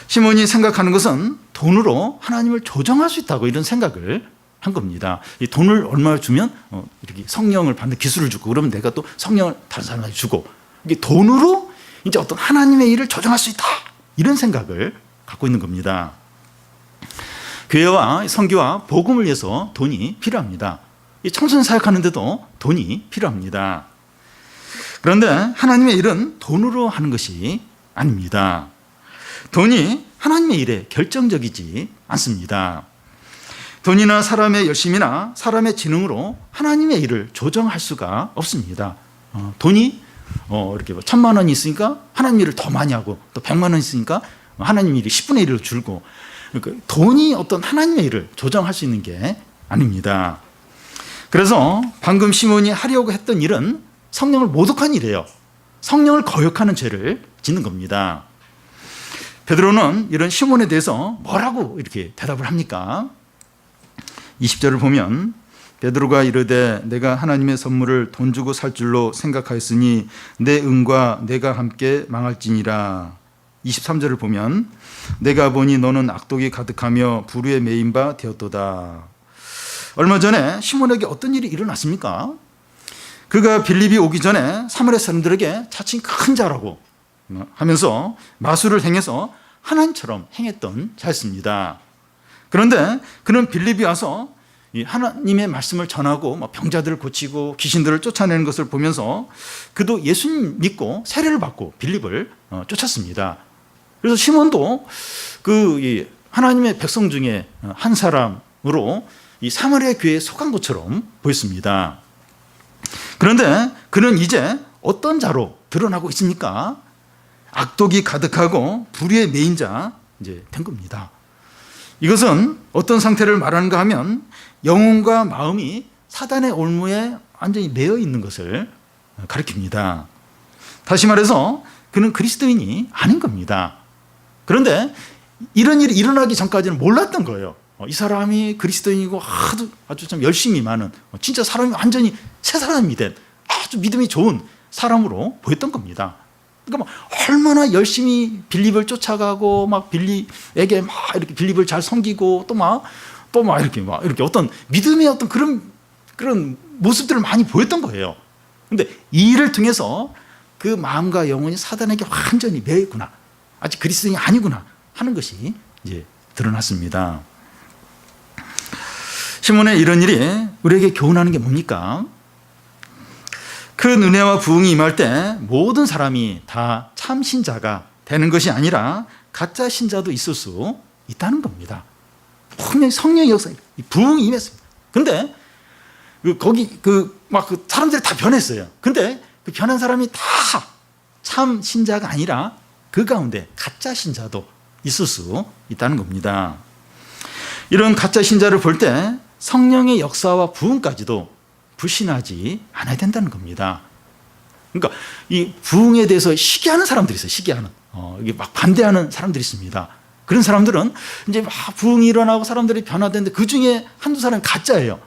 Speaker 1: 시몬이 생각하는 것은 돈으로 하나님을 조정할 수 있다고 이런 생각을 한 겁니다. 이 돈을 얼마 주면 이렇게 성령을 받는 기술을 주고 그러면 내가 또 성령을 다른 사람에게 주고 이게 돈으로 이제 어떤 하나님의 일을 조정할 수 있다 이런 생각을 갖고 있는 겁니다. 교회와 선교와 복음을 위해서 돈이 필요합니다. 이 청소년 사역하는데도 돈이 필요합니다. 그런데 하나님의 일은 돈으로 하는 것이 아닙니다. 돈이 하나님의 일에 결정적이지 않습니다. 돈이나 사람의 열심이나 사람의 지능으로 하나님의 일을 조정할 수가 없습니다. 돈이 이렇게 1,000만 원이 있으니까 하나님 일을 더 많이 하고 또 100만 원 있으니까 하나님 일이 10분의 1로 줄고 그러니까 돈이 어떤 하나님의 일을 조정할 수 있는 게 아닙니다. 그래서 방금 시몬이 하려고 했던 일은 성령을 모독한 일이에요. 성령을 거역하는 죄를 짓는 겁니다. 베드로는 이런 시몬에 대해서 뭐라고 이렇게 대답을 합니까? 20절을 보면 베드로가 이르되 내가 하나님의 선물을 돈 주고 살 줄로 생각하였으니 내 은과 내가 함께 망할지니라. 23절을 보면 내가 보니 너는 악독이 가득하며 불의에 매인 바 되었도다. 얼마 전에 시몬에게 어떤 일이 일어났습니까? 그가 빌립이 오기 전에 사마리아 사람들에게 자칭 큰 자라고 하면서 마술을 행해서 하나님처럼 행했던 자였습니다. 그런데 그는 빌립이 와서 이 하나님의 말씀을 전하고 막 병자들을 고치고 귀신들을 쫓아내는 것을 보면서 그도 예수님 믿고 세례를 받고 빌립을 쫓았습니다. 그래서 시몬도 그 하나님의 백성 중에 한 사람으로 이 사마리아 교회에 속한 것처럼 보였습니다. 그런데 그는 이제 어떤 자로 드러나고 있습니까? 악독이 가득하고 불의의 매인 자 이제 된 겁니다. 이것은 어떤 상태를 말하는가 하면 영혼과 마음이 사단의 올무에 완전히 매여 있는 것을 가리킵니다. 다시 말해서 그는 그리스도인이 아닌 겁니다. 그런데 이런 일이 일어나기 전까지는 몰랐던 거예요. 이 사람이 그리스도인이고 아주 참 열심히 많은 진짜 사람이 완전히 새 사람이 된 아주 믿음이 좋은 사람으로 보였던 겁니다. 그러니까 막 얼마나 열심히 빌립을 쫓아가고 막 빌립에게 막 이렇게 빌립을 잘 섬기고 또 막 이렇게 어떤 믿음의 어떤 그런 모습들을 많이 보였던 거예요. 근데 이 일을 통해서 그 마음과 영혼이 사단에게 완전히 매여 있구나. 아직 그리스도인이 아니구나 하는 것이 이제 드러났습니다. 시몬의 이런 일이 우리에게 교훈하는 게 뭡니까? 큰 은혜와 부흥이 임할 때 모든 사람이 다 참 신자가 되는 것이 아니라 가짜 신자도 있을 수 있다는 겁니다. 분명히 성령의 역사, 부흥이 임했습니다. 근데 거기 사람들이 다 변했어요. 근데 그 변한 사람이 다 참 신자가 아니라 그 가운데 가짜 신자도 있을 수 있다는 겁니다. 이런 가짜 신자를 볼 때 성령의 역사와 부흥까지도 불신하지 않아야 된다는 겁니다. 그러니까 이 부흥에 대해서 시기하는 사람들이 있어요. 시기하는. 이게 막 반대하는 사람들이 있습니다. 그런 사람들은 이제 막 부흥이 일어나고 사람들이 변화되는데 그 중에 한두 사람이 가짜예요.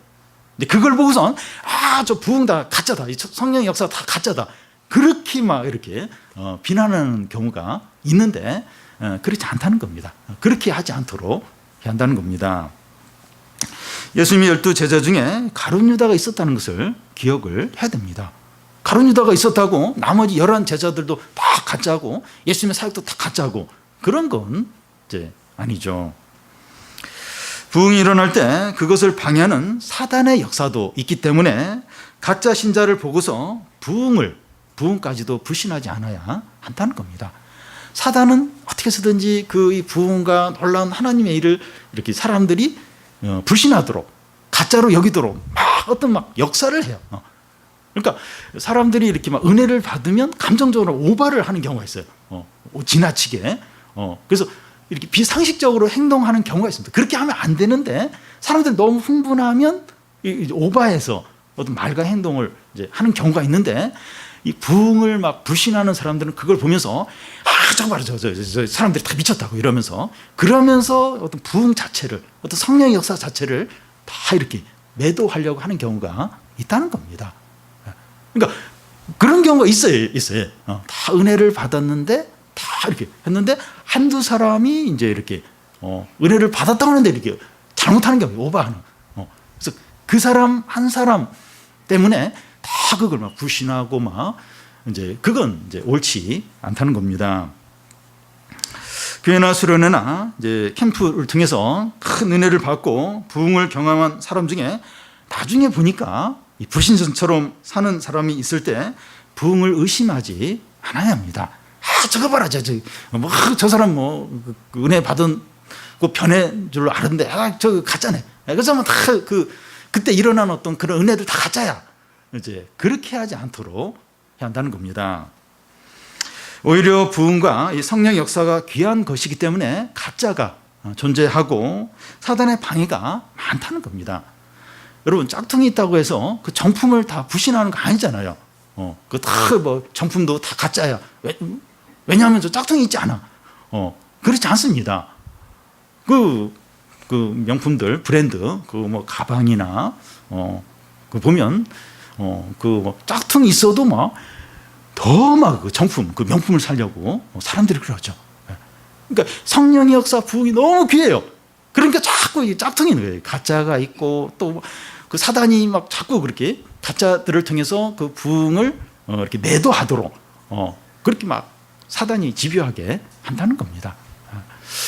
Speaker 1: 근데 그걸 보고선 저 부흥 다 가짜다. 이 성령의 역사가 다 가짜다. 그렇게 막 이렇게 비난하는 경우가 있는데 그렇지 않다는 겁니다. 그렇게 하지 않도록 해야 한다는 겁니다. 예수님의 12제자 중에 가룟 유다가 있었다는 것을 기억을 해야 됩니다. 가룟 유다가 있었다고 나머지 11제자들도 다 가짜고 예수님의 사역도 다 가짜고 그런 건 이제 아니죠. 부흥이 일어날 때 그것을 방해하는 사단의 역사도 있기 때문에 가짜 신자를 보고서 부흥까지도 불신하지 않아야 한다는 겁니다. 사단은 어떻게 해서든지 그 부흥과 놀라운 하나님의 일을 이렇게 사람들이 불신하도록 가짜로 여기도록 어떤 역사를 해요. 그러니까 사람들이 이렇게 막 은혜를 받으면 감정적으로 오바를 하는 경우가 있어요. 지나치게. 그래서 이렇게 비상식적으로 행동하는 경우가 있습니다. 그렇게 하면 안 되는데 사람들이 너무 흥분하면 오바해서 어떤 말과 행동을 이제 하는 경우가 있는데 이 부흥을 막 불신하는 사람들은 그걸 보면서 정말 저 사람들이 다 미쳤다고 이러면서 그러면서 어떤 부흥 자체를 어떤 성령의 역사 자체를 다 이렇게 매도하려고 하는 경우가 있다는 겁니다. 그러니까 그런 경우가 있어요. 다 은혜를 받았는데 다 이렇게 했는데 한두 사람이 이제 이렇게 은혜를 받았다고 하는데 이렇게 잘못하는 경우, 오버하는. 그래서 그 사람 한 사람 때문에 다 그걸 막 불신하고 막 이제 그건 이제 옳지 않다는 겁니다. 교회나 수련회나 이제 캠프를 통해서 큰 은혜를 받고 부흥을 경험한 사람 중에 나중에 보니까 이 불신자처럼 사는 사람이 있을 때 부흥을 의심하지 않아야 합니다. 저거 봐라, 저 사람 은혜 받은 거 변해 줄 아는데 저거 가짜네. 그래서 다 그때 일어난 어떤 그런 은혜들 다 가짜야. 이제 그렇게 하지 않도록 해야 한다는 겁니다. 오히려 부흥과 이 성령 역사가 귀한 것이기 때문에 가짜가 존재하고 사단의 방해가 많다는 겁니다. 여러분 짝퉁이 있다고 해서 그 정품을 다 부신하는 거 아니잖아요. 그 다 정품도 다 가짜야. 왜냐하면 저 짝퉁이 있지 않아. 그렇지 않습니다. 그 명품들 브랜드 가방이나 그 보면 짝퉁이 있어도 그 정품 그 명품을 사려고 사람들이 그러죠. 그러니까 성령의 역사 부흥이 너무 귀해요. 그러니까 자꾸 이 짝퉁인 거예요. 가짜가 있고 또 그 사단이 자꾸 그렇게 가짜들을 통해서 그 부흥을 이렇게 매도하도록 그렇게 사단이 집요하게 한다는 겁니다.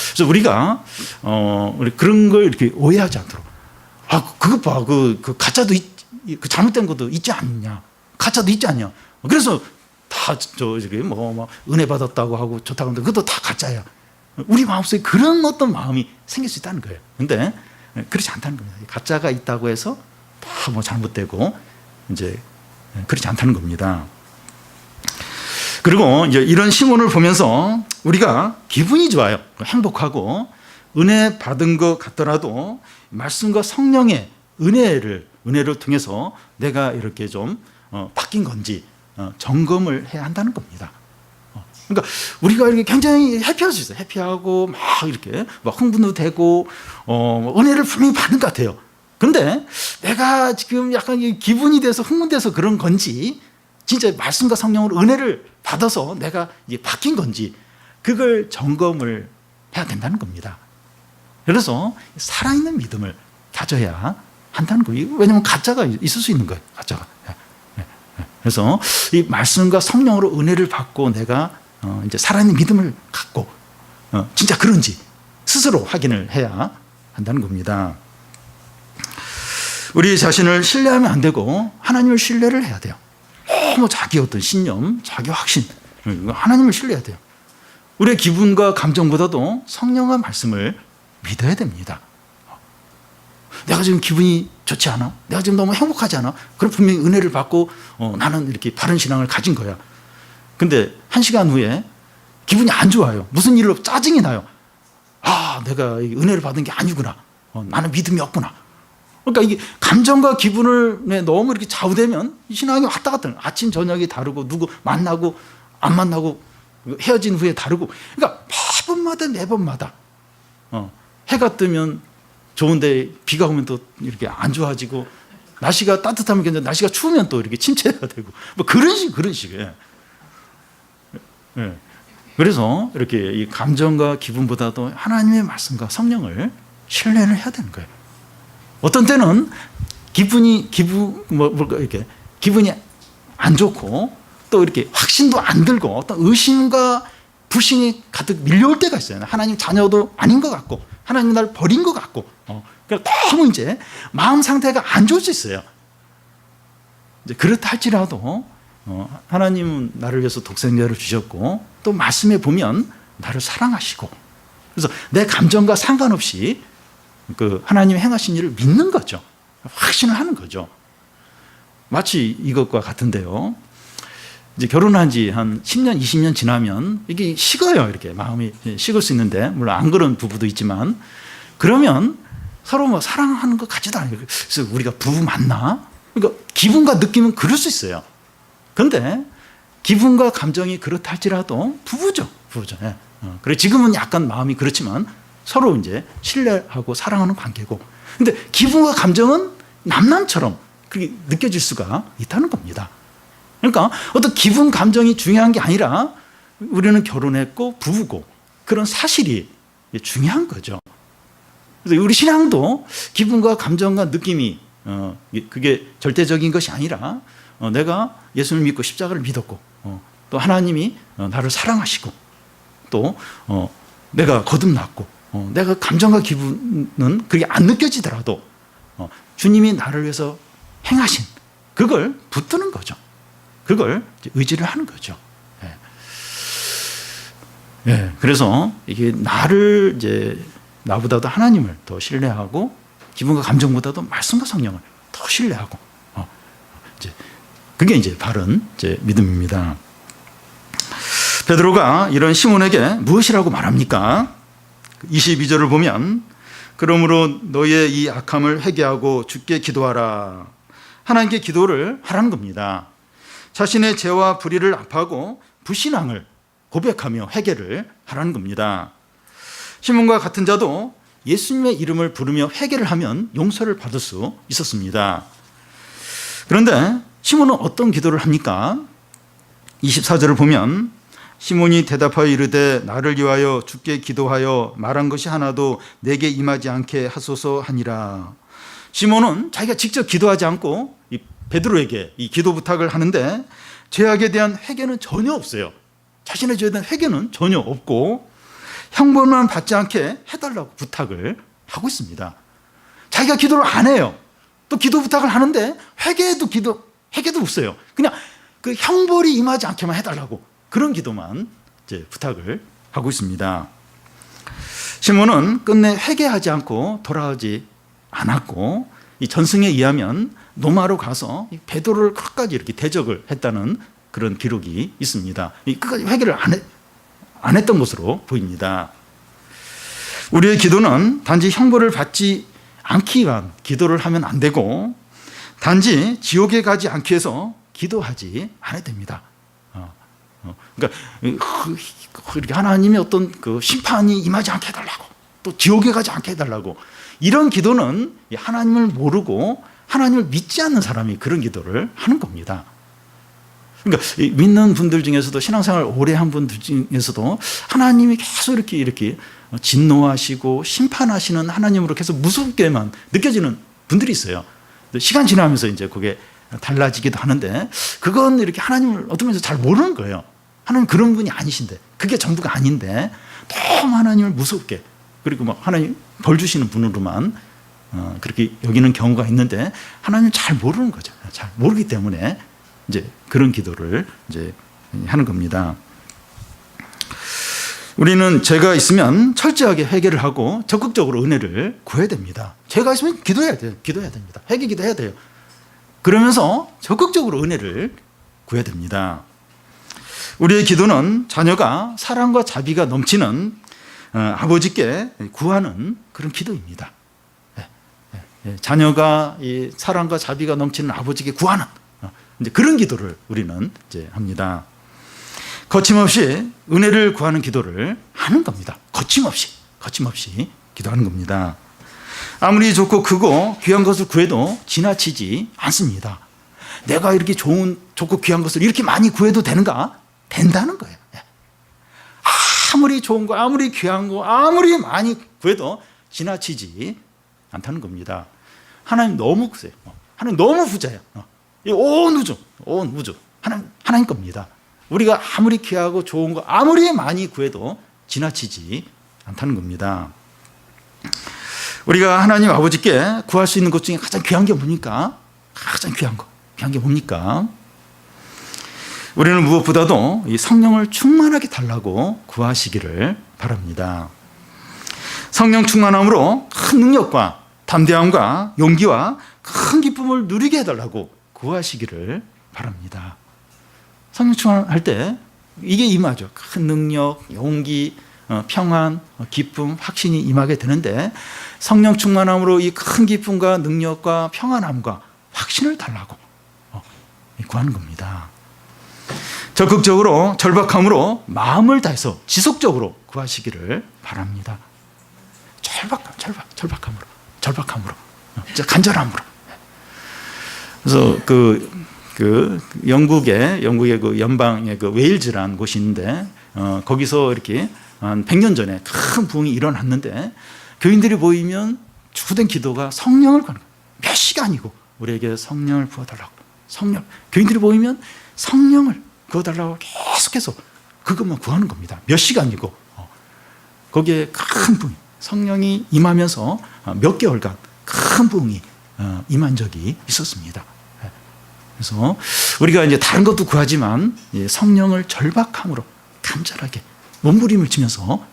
Speaker 1: 그래서 우리가 우리 그런 걸 이렇게 오해하지 않도록 그것 봐. 그 가짜도 그 잘못된 것도 있지 않냐. 가짜도 있지 않냐. 그래서 다 저기 뭐 은혜 받았다고 하고 좋다고 하는데 그것도 다 가짜야. 우리 마음속에 그런 어떤 마음이 생길 수 있다는 거예요. 근데 그렇지 않다는 겁니다. 가짜가 있다고 해서 다 뭐 잘못되고 이제 그렇지 않다는 겁니다. 그리고 이제 이런 시몬을 보면서 우리가 기분이 좋아요. 행복하고 은혜 받은 것 같더라도 말씀과 성령의 은혜를 통해서 내가 이렇게 좀 바뀐 건지 점검을 해야 한다는 겁니다. 그러니까 우리가 이렇게 굉장히 해피할 수 있어요. 해피하고 막 이렇게 막 흥분도 되고 은혜를 분명히 받는 것 같아요. 근데 내가 지금 약간 기분이 돼서 흥분돼서 그런 건지 진짜 말씀과 성령으로 은혜를 받아서 내가 이제 바뀐 건지 그걸 점검을 해야 된다는 겁니다. 그래서 살아있는 믿음을 가져야 한다는 거예요. 왜냐하면 가짜가 있을 수 있는 거예요. 가짜가. 그래서 이 말씀과 성령으로 은혜를 받고 내가 이제 살아있는 믿음을 갖고 진짜 그런지 스스로 확인을 해야 한다는 겁니다. 우리 자신을 신뢰하면 안 되고 하나님을 신뢰를 해야 돼요. 너무 자기 어떤 신념, 자기 확신, 하나님을 신뢰해야 돼요. 우리의 기분과 감정보다도 성령과 말씀을 믿어야 됩니다. 내가 지금 기분이 좋지 않아? 내가 지금 너무 행복하지 않아? 그럼 분명히 은혜를 받고 나는 이렇게 바른 신앙을 가진 거야. 근데 1시간 후에 기분이 안 좋아요. 무슨 일로 짜증이 나요. 내가 은혜를 받은 게 아니구나. 나는 믿음이 없구나. 그러니까 이게 감정과 기분을 너무 이렇게 좌우되면 신앙이 왔다 갔다 해요. 아침 저녁이 다르고 누구 만나고 안 만나고 헤어진 후에 다르고 그러니까 매번마다 해가 뜨면 좋은데 비가 오면 또 이렇게 안 좋아지고 날씨가 따뜻하면 괜찮은데 날씨가 추우면 또 이렇게 침체가 되고 뭐 그런 식이에요. 그래서 이렇게 이 감정과 기분보다도 하나님의 말씀과 성령을 신뢰를 해야 되는 거예요. 어떤 때는 기분이 안 좋고 또 이렇게 확신도 안 들고 어떤 의심과 불신이 가득 밀려올 때가 있어요. 하나님 자녀도 아닌 것 같고 하나님 날 버린 것 같고 그러니까 너무 이제 마음 상태가 안 좋을 수 있어요. 이제 그렇다 할지라도 하나님은 나를 위해서 독생자를 주셨고 또 말씀에 보면 나를 사랑하시고 그래서 내 감정과 상관없이 그 하나님이 행하신 일을 믿는 거죠. 확신을 하는 거죠. 마치 이것과 같은데요. 이제 결혼한 지 한 10년, 20년 지나면 이게 식어요. 이렇게 마음이 식을 수 있는데 물론 안 그런 부부도 있지만 그러면 서로 뭐 사랑하는 것 같지도 않아요. 그래서 우리가 부부 맞나? 그러니까 기분과 느낌은 그럴 수 있어요. 그런데 기분과 감정이 그렇다 할지라도 부부죠. 예. 그래 지금은 약간 마음이 그렇지만 서로 이제 신뢰하고 사랑하는 관계고. 근데 기분과 감정은 남남처럼 그렇게 느껴질 수가 있다는 겁니다. 그러니까 어떤 기분, 감정이 중요한 게 아니라 우리는 결혼했고 부부고 그런 사실이 중요한 거죠. 그래서 우리 신앙도 기분과 감정과 느낌이 그게 절대적인 것이 아니라 내가 예수를 믿고 십자가를 믿었고 또 하나님이 나를 사랑하시고 또 내가 거듭났고 내가 감정과 기분은 그게 안 느껴지더라도 주님이 나를 위해서 행하신 그걸 붙드는 거죠. 그걸 의지를 하는 거죠. 그래서 이게 나를 이제 나보다도 하나님을 더 신뢰하고 기분과 감정보다도 말씀과 성령을 더 신뢰하고 그게 이제 바른 이제 믿음입니다. 베드로가 이런 시몬에게 무엇이라고 말합니까? 22절을 보면 그러므로 너의 이 악함을 회개하고 주께 기도하라. 하나님께 기도를 하라는 겁니다. 자신의 죄와 불의를 아파하고 불신앙을 고백하며 회개를 하라는 겁니다. 시몬과 같은 자도 예수님의 이름을 부르며 회개를 하면 용서를 받을 수 있었습니다. 그런데 시몬은 어떤 기도를 합니까? 24절을 보면 시몬이 대답하여 이르되 나를 위하여 주께 기도하여 말한 것이 하나도 내게 임하지 않게 하소서 하니라. 시몬은 자기가 직접 기도하지 않고 이 베드로에게 이 기도 부탁을 하는데 죄악에 대한 회개는 전혀 없어요. 자신의 죄에 대한 회개는 전혀 없고 형벌만 받지 않게 해달라고 부탁을 하고 있습니다. 자기가 기도를 안 해요. 또 기도 부탁을 하는데 회개도 없어요. 그냥 그 형벌이 임하지 않게만 해달라고 그런 기도만 이제 부탁을 하고 있습니다. 시몬은 끝내 회개하지 않고 돌아오지 않았고, 이 전승에 의하면 노마로 가서 베드로를 끝까지 이렇게 대적을 했다는 그런 기록이 있습니다. 끝까지 회개를 안 했던 것으로 보입니다. 우리의 기도는 단지 형벌을 받지 않기 위한 기도를 하면 안 되고, 단지 지옥에 가지 않기 위해서 기도하지 않아야 됩니다. 그러니까 이렇게 하나님의 어떤 그 심판이 임하지 않게 해달라고, 또 지옥에 가지 않게 해달라고, 이런 기도는 하나님을 모르고 하나님을 믿지 않는 사람이 그런 기도를 하는 겁니다. 그러니까 믿는 분들 중에서도, 신앙생활 오래 한 분들 중에서도 하나님이 계속 이렇게 진노하시고 심판하시는 하나님으로 계속 무섭게만 느껴지는 분들이 있어요. 시간 지나면서 이제 그게 달라지기도 하는데, 그건 이렇게 하나님을 어떤 면에서 잘 모르는 거예요. 하나님 그런 분이 아니신데, 그게 전부가 아닌데 너무 하나님을 무섭게, 그리고 막 하나님 벌 주시는 분으로만 그렇게 여기는 경우가 있는데, 하나님 잘 모르는 거죠. 잘 모르기 때문에 이제 그런 기도를 이제 하는 겁니다. 우리는 죄가 있으면 철저하게 회개를 하고 적극적으로 은혜를 구해야 됩니다. 죄가 있으면 기도해야 돼요. 기도해야 됩니다. 회개 기도해야 돼요. 그러면서 적극적으로 은혜를 구해야 됩니다. 우리의 기도는 자녀가 사랑과 자비가 넘치는 아버지께 구하는 그런 기도입니다. 자녀가 이 사랑과 자비가 넘치는 아버지께 구하는 이제 그런 기도를 우리는 이제 합니다. 거침없이 은혜를 구하는 기도를 하는 겁니다. 거침없이 기도하는 겁니다. 아무리 좋고 크고 귀한 것을 구해도 지나치지 않습니다. 내가 이렇게 좋고 귀한 것을 이렇게 많이 구해도 되는가? 된다는 거예요. 아무리 좋은 거, 아무리 귀한 거, 아무리 많이 구해도 지나치지 않다는 겁니다. 하나님 너무 크세요. 하나님 너무 부자예요. 온 우주 하나님 겁니다. 우리가 아무리 귀하고 좋은 거 아무리 많이 구해도 지나치지 않다는 겁니다. 우리가 하나님 아버지께 구할 수 있는 것 중에 가장 귀한 게 뭡니까? 가장 귀한 게 뭡니까? 우리는 무엇보다도 이 성령을 충만하게 달라고 구하시기를 바랍니다. 성령 충만함으로 큰 능력과 담대함과 용기와 큰 기쁨을 누리게 해달라고 구하시기를 바랍니다. 성령 충만할 때 이게 임하죠. 큰 능력, 용기, 평안, 기쁨, 확신이 임하게 되는데, 성령 충만함으로 이 큰 기쁨과 능력과 평안함과 확신을 달라고 구하는 겁니다. 적극적으로 절박함으로 마음을 다해서 지속적으로 구하시기를 바랍니다. 절박함으로, 진짜 간절함으로. 그래서 영국의 그 연방의 그 웨일즈라는 곳이 있는데, 거기서 이렇게 한 100년 전에 큰 부흥이 일어났는데, 교인들이 모이면 주된 기도가 성령을 구하는 거예요. 몇 시간이고 우리에게 성령을 부어달라고. 교인들이 모이면 성령을 부어달라고 계속해서 그것만 구하는 겁니다. 몇 시간이고. 거기에 큰 부흥, 성령이 임하면서 몇 개월간 큰 부흥이 임한 적이 있었습니다. 그래서 우리가 이제 다른 것도 구하지만 성령을 절박함으로 간절하게 몸부림을 치면서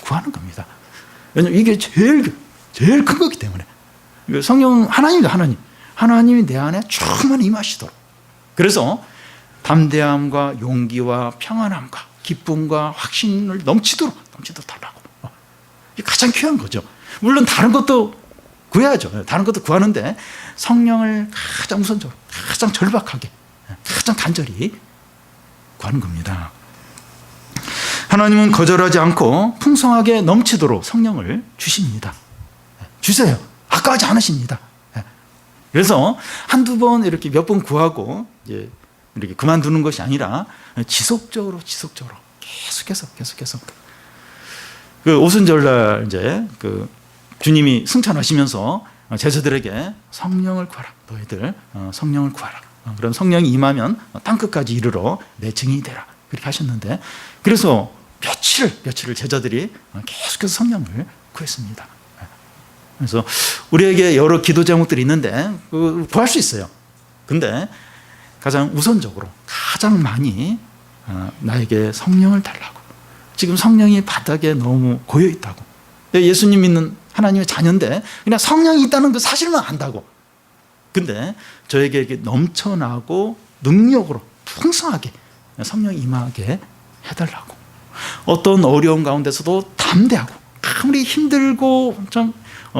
Speaker 1: 구하는 겁니다. 왜냐하면 이게 제일 큰 거기 때문에. 성령 하나님입니다. 하나님이 내 안에 충만히 임하시도록. 그래서 담대함과 용기와 평안함과 기쁨과 확신을 넘치도록 달라고. 이게 가장 귀한 거죠. 물론 다른 것도 구해야죠. 다른 것도 구하는데 성령을 가장 우선적으로, 가장 절박하게, 가장 간절히 구하는 겁니다. 하나님은 거절하지 않고 풍성하게 넘치도록 성령을 주십니다. 주세요. 아까워하지 않으십니다. 그래서 한두 번 이렇게 몇 번 구하고 이렇게 그만두는 것이 아니라 지속적으로 계속해서 그 오순절날 이제 그 주님이 승천하시면서 제자들에게 성령을 구하라. 너희들 성령을 구하라. 그럼 성령이 임하면 땅끝까지 이르러 내 증인이 되라. 그렇게 하셨는데, 그래서 며칠을 제자들이 계속해서 성령을 구했습니다. 그래서 우리에게 여러 기도 제목들이 있는데 구할 수 있어요. 근데 가장 우선적으로 가장 많이 나에게 성령을 달라고. 지금 성령이 바닥에 너무 고여 있다고. 예수님 믿는 하나님의 자녀인데 그냥 성령이 있다는 그 사실만 안다고. 근데 저에게 이렇게 넘쳐나고 능력으로 풍성하게 성령이 임하게 해달라고. 어떤 어려운 가운데서도 담대하고 아무리 힘들고 좀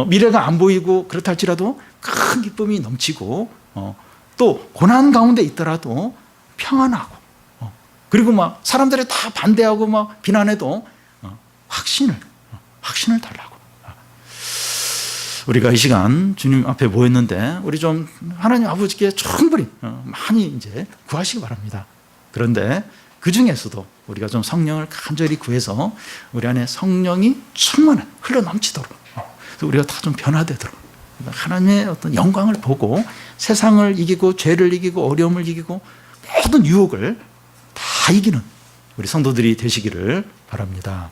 Speaker 1: 미래가 안 보이고 그렇다 할지라도 큰 기쁨이 넘치고 또 고난 가운데 있더라도 평안하고 그리고 막 사람들이 다 반대하고 막 비난해도 확신을 달라고. 우리가 이 시간 주님 앞에 모였는데 우리 좀 하나님 아버지께 충분히 많이 이제 구하시기 바랍니다. 그런데 그 중에서도 우리가 좀 성령을 간절히 구해서 우리 안에 성령이 충만해 흘러 넘치도록 우리가 다 좀 변화되도록 하나님의 어떤 영광을 보고 세상을 이기고 죄를 이기고 어려움을 이기고 모든 유혹을 다 이기는 우리 성도들이 되시기를 바랍니다.